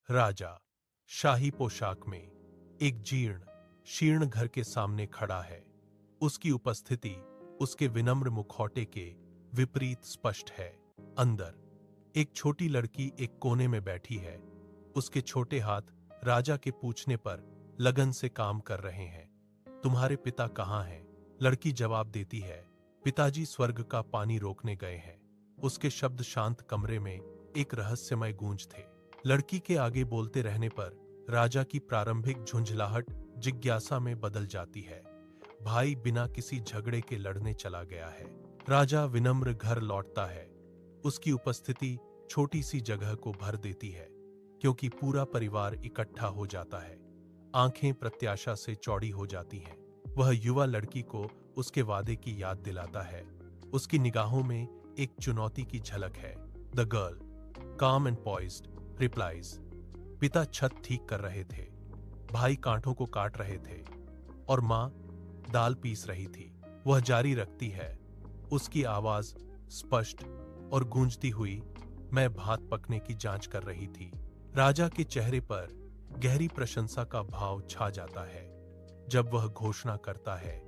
राजा शाही पोशाक में एक जीर्ण शीर्ण घर के सामने खड़ा है। उसकी उपस्थिति उसके विनम्र मुखौटे के विपरीत स्पष्ट है। अंदर एक छोटी लड़की एक कोने में बैठी है। उसके छोटे हाथ राजा के पूछने पर लगन से काम कर रहे हैं। तुम्हारे पिता कहाँ हैं? लड़की जवाब देती है, पिताजी स्वर्ग का पानी रोकने गए हैं। उसके शब्द शांत कमरे में एक रहस्यमय गूंज थे। लड़की के आगे बोलते रहने पर राजा की प्रारंभिक झुंझलाहट जिज्ञासा में बदल जाती है। भाई बिना किसी झगड़े के लड़ने चला गया है। राजा विनम्र घर लौटता है। उसकी उपस्थिति छोटी सी जगह को भर देती है, क्योंकि पूरा परिवार इकट्ठा हो जाता है। आंखें प्रत्याशा से चौड़ी हो जाती हैं। वह युवा लड़की को उसके वादे की याद दिलाता है। उसकी निगाहों में एक चुनौती की झलक है। द गर्ल, काम एंड पॉइज्ड, रिप्लाइज। पिता छत ठीक कर रहे थे, भाई कांटों को काट रहे थे और मां दाल पीस रही थी। वह जारी रखती है, उसकी आवाज स्पष्ट और गूंजती हुई, मैं भात पकने की जांच कर रही थी। राजा के चेहरे पर गहरी प्रशंसा का भाव छा जाता है जब वह घोषणा करता है,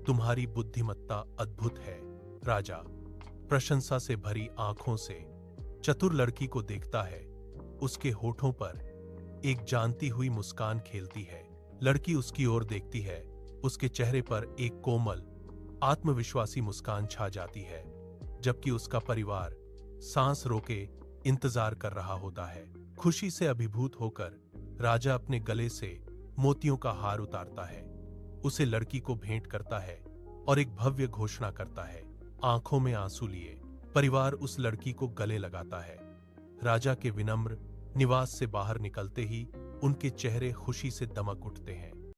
तुम्हारी बुद्धिमत्ता अद्भुत है। राजा प्रशंसा से भरी आंखों से चतुर लड़की को देखता है। उसके होठों पर एक जानती हुई मुस्कान खेलती है। लड़की उसकी ओर देखती है। उसके चेहरे पर एक कोमल आत्मविश्वासी मुस्कान छा जाती है, जबकि उसका परिवार सांस रोके इंतजार कर रहा होता है। खुशी से अभिभूत होकर राजा अपने गले से मोतियों का हार उतारता है, उसे लड़की को भेंट करता है और एक भव्य घोषणा करता है। आंखों में आंसू लिए परिवार उस लड़की को गले लगाता है। राजा के विनम्र निवास से बाहर निकलते ही उनके चेहरे खुशी से दमक उठते हैं।